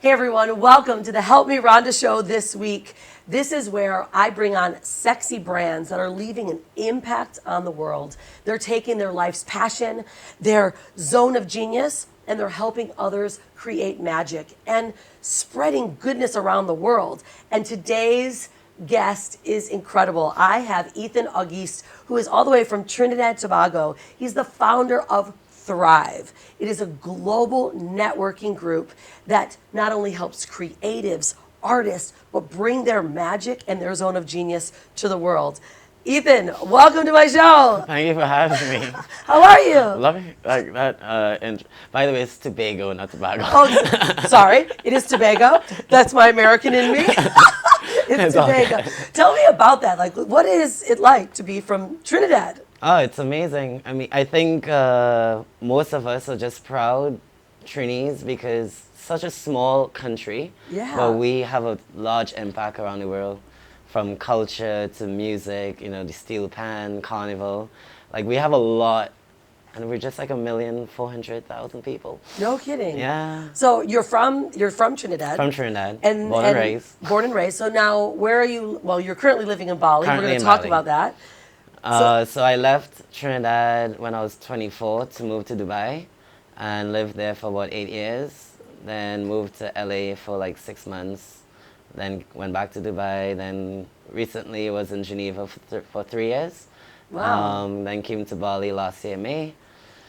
Hey everyone, welcome to the Help Me Rhonda Show this week. This is where I bring on sexy brands that are leaving an impact on the world. They're taking their life's passion, their zone of genius, and they're helping others create magic and spreading goodness around the world. And today's guest is incredible. I have Ethan Auguste, who is all the way from Trinidad and Tobago. He's the founder of Thrive. It is a global networking group that not only helps creatives, artists, but bring their magic and their zone of genius to the world. Ethan, welcome to my show. Thank you for having me. How are you? Love it like that. And by the way, it's Tobago, not Tobago. Oh, sorry. It is Tobago. That's my American in me. It's Tobago. Okay. Tell me about that. Like, what is it like to be from Trinidad? Oh, it's amazing. I mean, I think most of us are just proud Trinis because such a small country, Yeah. but we have a large impact around the world, from culture to music. You know, the steel pan carnival. Like we have a lot, and we're just like 1,400,000 people. No kidding. Yeah. So you're from Trinidad. From Trinidad, And born and raised. Born and raised. So now, where are you? Well, you're currently living in Bali. Currently We're going in to talk Bali. about that. So I left Trinidad when I was 24 to move to Dubai and lived there for about 8 years. Then moved to LA for like 6 months. Then went back to Dubai. Then recently was in Geneva for 3 years. Wow. Then came to Bali last year, May.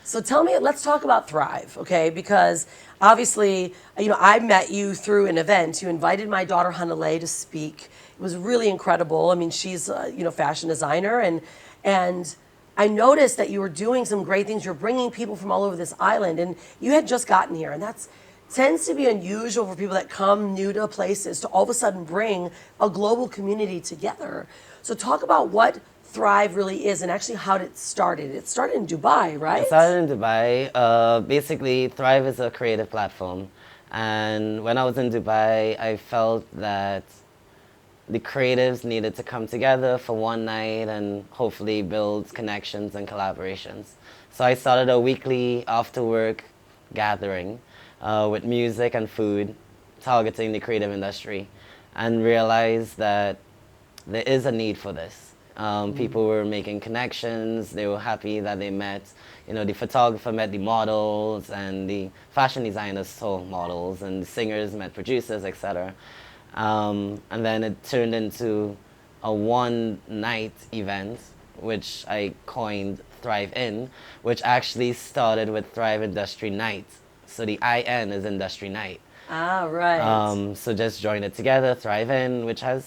So tell me, let's talk about Thrive, okay? Because obviously, you know, I met you through an event. You invited my daughter Hanale to speak. It was really incredible. I mean, she's fashion designer, and I noticed that you were doing some great things. You're bringing people from all over this island, and you had just gotten here, and that's tends to be unusual for people that come new to places to all of a sudden bring a global community together. So talk about what Thrive really is and actually how it started. It started in Dubai, right? It started in Dubai. Basically, Thrive is a creative platform. And when I was in Dubai, I felt that the creatives needed to come together for one night and hopefully build connections and collaborations. So I started a weekly after work gathering with music and food, targeting the creative industry, and realized that there is a need for this. People were making connections. They were happy that they met, the photographer met the models, and the fashion designers saw models, and the singers met producers, etc. And then it turned into a one-night event, which I coined Thrive In, which actually started with Thrive Industry Night. So the IN is Industry Night. Ah, right. So just join it together, Thrive In, which has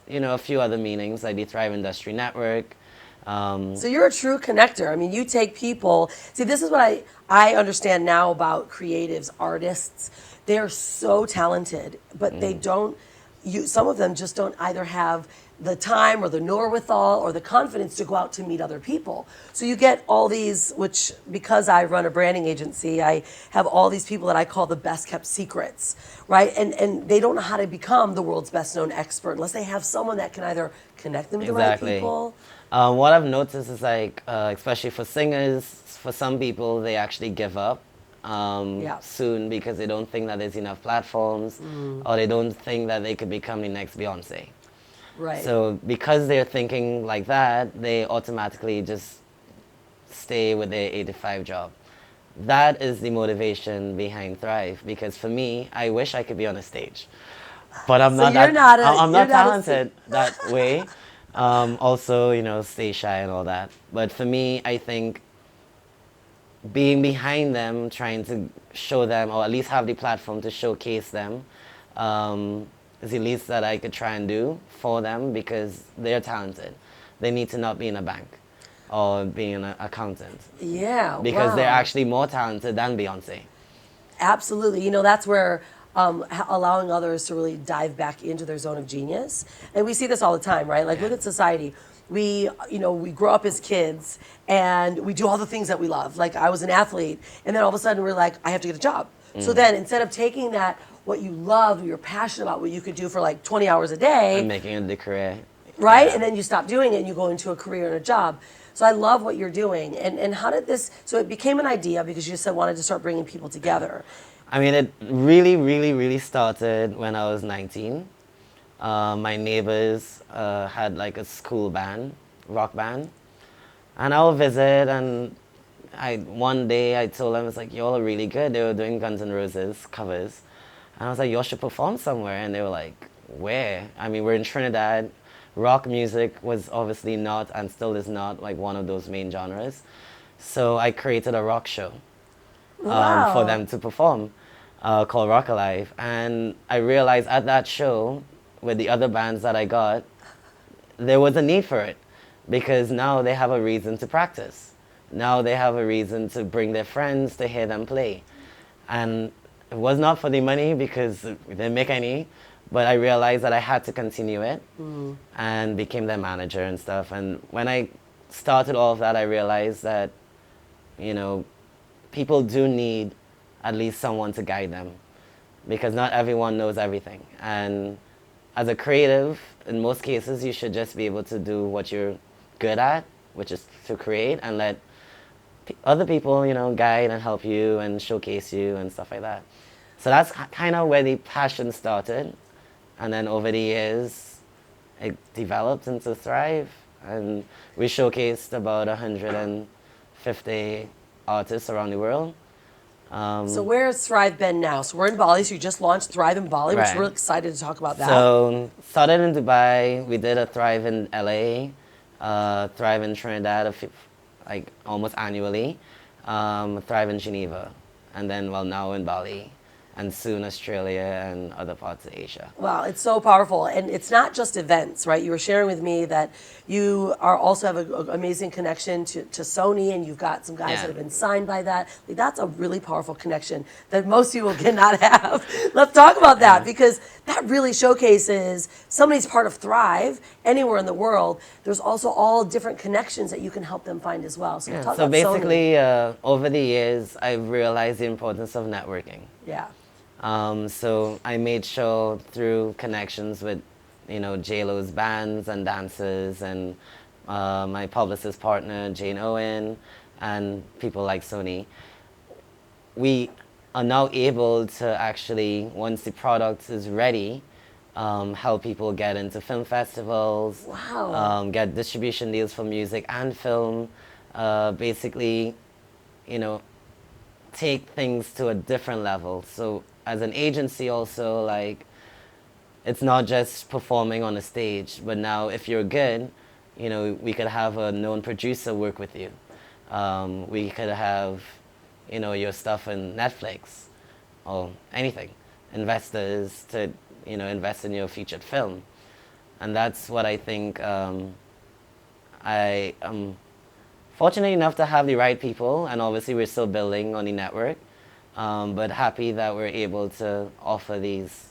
a few other meanings, like the Thrive Industry Network. So you're a true connector. I mean, you take people. See, this is what I understand now about creatives, artists. They're so talented, but they don't. Some of them just don't either have the time or the wherewithal or the confidence to go out to meet other people. So you get all these, which because I run a branding agency, I have all these people that I call the best kept secrets, right? And they don't know how to become the world's best known expert unless they have someone that can either connect them to the right people. What I've noticed is especially for singers, for some people, they actually give up soon because they don't think that there's enough platforms or they don't think that they could become the next Beyonce. Right. So because they're thinking like that, they automatically just stay with their 8 to 5 job. That is the motivation behind Thrive, because for me, I wish I could be on a stage, but I'm not talented that way. Also, stay shy and all that. But for me, I think being behind them, trying to show them, or at least have the platform to showcase them, is the least that I could try and do for them, because they're talented. They need to not be in a bank or being an accountant. Yeah, because wow. they're actually more talented than Beyonce. Absolutely. That's where allowing others to really dive back into their zone of genius. And we see this all the time, right? Like, look at society. We grow up as kids and we do all the things that we love. Like, I was an athlete, and then all of a sudden we're like, I have to get a job. So then instead of taking that, what you love, what you're passionate about, what you could do for like 20 hours a day. And making it a career. Right? Yeah. And then you stop doing it and you go into a career and a job. So I love what you're doing. And how did this, so it became an idea because you said wanted to start bringing people together. I mean, it really started when I was 19. My neighbors had like a school band, rock band, and I would visit. And one day I told them, it's like, y'all are really good. They were doing Guns N' Roses covers, and I was like, y'all should perform somewhere. And they were like, where? I mean, we're in Trinidad. Rock music was obviously not, and still is not, like one of those main genres. So I created a rock show for Wow. them to perform, called Rock Alive. And I realized at that show, with the other bands that I got, there was a need for it because now they have a reason to practice. Now they have a reason to bring their friends to hear them play. And it was not for the money because we didn't make any, but I realized that I had to continue it and became their manager and stuff. And when I started all of that, I realized that, you know, people do need at least someone to guide them because not everyone knows everything. And as a creative, in most cases, you should just be able to do what you're good at, which is to create, and let other people, you know, guide and help you and showcase you and stuff like that. So that's kind of where the passion started. And then over the years, it developed into Thrive. And we showcased about 150 artists around the world. So where has Thrive been now? So we're in Bali, so you just launched Thrive in Bali, which Right. we're excited to talk about that. So started in Dubai. We did a Thrive in LA, Thrive in Trinidad, like almost annually, Thrive in Geneva, and then well now in Bali, and soon Australia and other parts of Asia. Wow, it's so powerful. And it's not just events, right? You were sharing with me that you are also have an amazing connection to Sony, and you've got some guys Yeah. that have been signed by that. Like, that's a really powerful connection that most people cannot have. Let's talk about that because that really showcases somebody's part of Thrive anywhere in the world. There's also all different connections that you can help them find as well. So Yeah, talk so about Sony. basically, over the years, I've realized the importance of networking. Yeah. So I made sure through connections with, you know, J-Lo's bands and dancers and my publicist partner, Jane Owen, and people like Sony, we are now able to actually, once the product is ready, help people get into film festivals, Wow. get distribution deals for music and film, basically, you know, take things to a different level. So as an agency also, like, it's not just performing on a stage, but now if you're good, you know, we could have a known producer work with you. We could have, you know, your stuff in Netflix or anything. Investors to, you know, invest in your featured film. And that's what I think I am fortunate enough to have the right people, and obviously we're still building on the network, but happy that we're able to offer these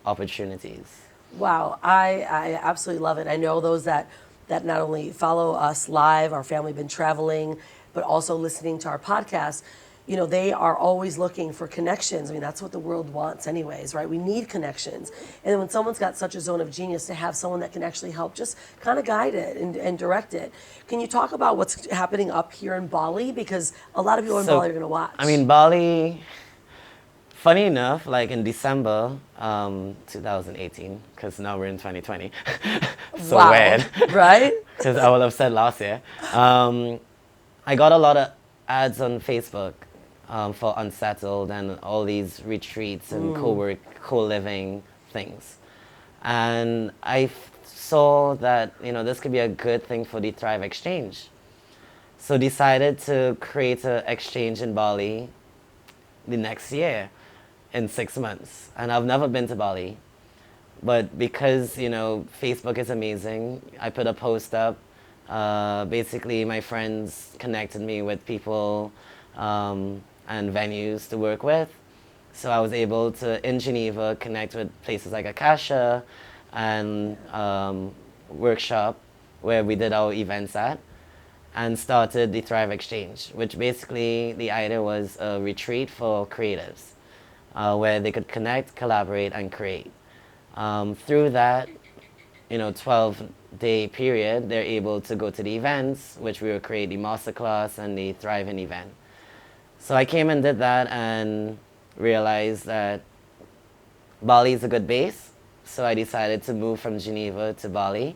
opportunities. Wow, I absolutely love it. I know those that not only follow us live, our family been traveling, but also listening to our podcast. You know, they are always looking for connections. I mean, that's what the world wants, anyways, right? We need connections. And then when someone's got such a zone of genius, to have someone that can actually help just kind of guide it and direct it. Can you talk about what's happening up here in Bali? Because a lot of people in So, Bali are going to watch. I mean, Bali, funny enough, like in December 2018, because now we're in 2020, so wow, weird, right? because I would have said last year. I got a lot of ads on Facebook for Unsettled and all these retreats and co-living things. And I saw that, you know, this could be a good thing for the Thrive Exchange. So decided to create an exchange in Bali the next year in 6 months. And I've never been to Bali. But because, you know, Facebook is amazing, I put a post up. Basically, my friends connected me with people and venues to work with. So I was able to, in Geneva, connect with places like Akasha and Workshop, where we did our events at, and started the Thrive Exchange, which basically the idea was a retreat for creatives, where they could connect, collaborate, and create. Through that, you know, 12-day period, they're able to go to the events, which we will create the masterclass and the Thriving event. So I came and did that and realized that Bali is a good base. So I decided to move from Geneva to Bali.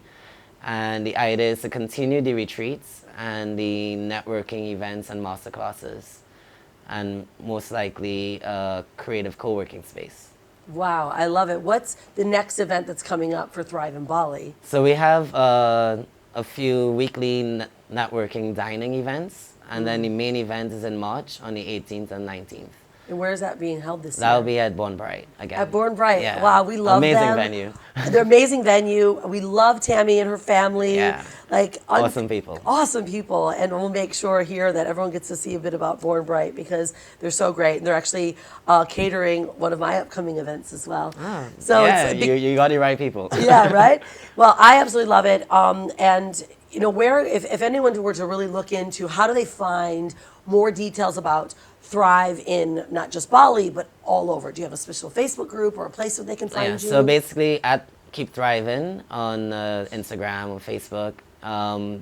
And the idea is to continue the retreats and the networking events and masterclasses, and most likely a creative co-working space. Wow, I love it. What's the next event that's coming up for Thrive in Bali? So we have a few weekly networking dining events, and then the main event is in March on the 18th and 19th. And where is that being held this year? That'll be at Born Bright again. At Born Bright. Yeah. Wow, we love Amazing them. venue. They're amazing venue. We love Tammy and her family. Yeah. Like Awesome people. Awesome people. And we'll make sure here that everyone gets to see a bit about Born Bright because they're so great. And they're actually catering one of my upcoming events as well. So Yeah, it's you got the right people. yeah, right? Well, I absolutely love it. And you know, where if anyone were to really look into how do they find more details about Thrive in not just Bali, but all over? Do you have a special Facebook group or a place where they can find you? So basically at Keep Thriving on Instagram or Facebook.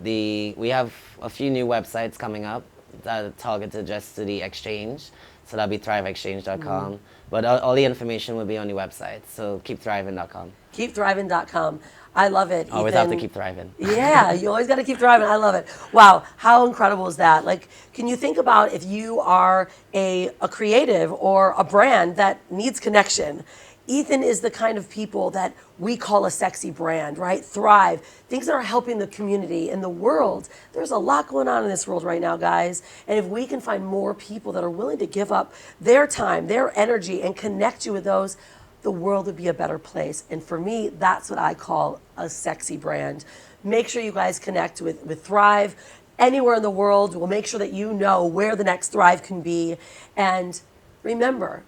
We have a few new websites coming up that are targeted just to the exchange. So that'll be thriveexchange.com. But all the information will be on the website. So keepthriving.com. Keepthriving.com. I love it. Always Ethan. have to keep thriving. Yeah, you always got to keep thriving. I love it. Wow, how incredible is that? Like, can you think about if you are a creative or a brand that needs connection? Ethan is the kind of people that we call a sexy brand, right? Thrive, things that are helping the community and the world. There's a lot going on in this world right now, guys. And if we can find more people that are willing to give up their time, their energy, and connect you with those, the world would be a better place. And for me, that's what I call a sexy brand. Make sure you guys connect with Thrive anywhere in the world. We'll make sure that you know where the next Thrive can be. And remember,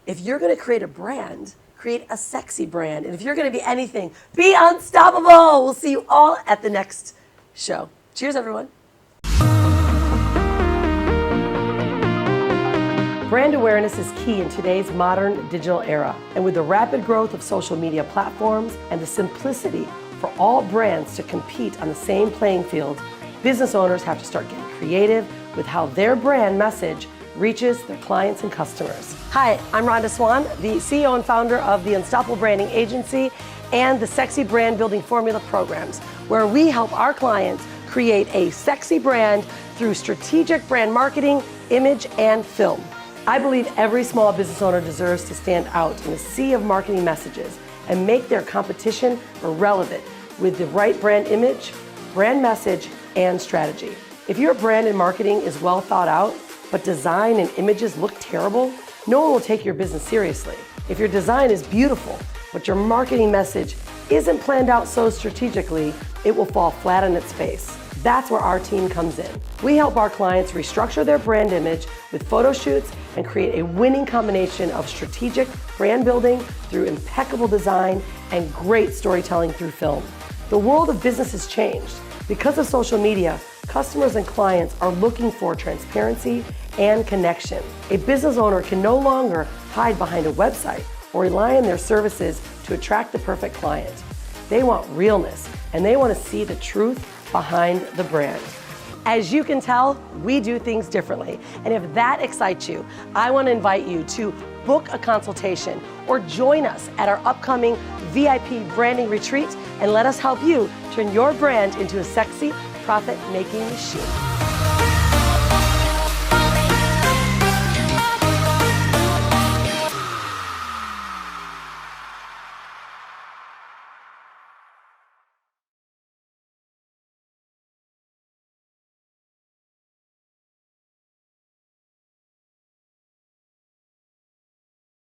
if you're going to create a brand, create a sexy brand. And if you're going to be anything, be unstoppable. We'll see you all at the next show. Cheers, everyone. Brand awareness is key in today's modern digital era. And with the rapid growth of social media platforms and the simplicity for all brands to compete on the same playing field, business owners have to start getting creative with how their brand message reaches their clients and customers. Hi, I'm Rhonda Swan, the CEO and founder of the Unstoppable Branding Agency and the Sexy Brand Building Formula programs, where we help our clients create a sexy brand through strategic brand marketing, image, and film. I believe every small business owner deserves to stand out in a sea of marketing messages and make their competition irrelevant with the right brand image, brand message, and strategy. If your brand and marketing is well thought out, but design and images look terrible, no one will take your business seriously. If your design is beautiful, but your marketing message isn't planned out so strategically, it will fall flat on its face. That's where our team comes in. We help our clients restructure their brand image with photo shoots and create a winning combination of strategic brand building through impeccable design and great storytelling through film. The world of business has changed. Because of social media, customers and clients are looking for transparency and connection. A business owner can no longer hide behind a website or rely on their services to attract the perfect client. They want realness, and they want to see the truth behind the brand. As you can tell, we do things differently. And if that excites you, I want to invite you to book a consultation or join us at our upcoming VIP branding retreat and let us help you turn your brand into a sexy, profit-making machine.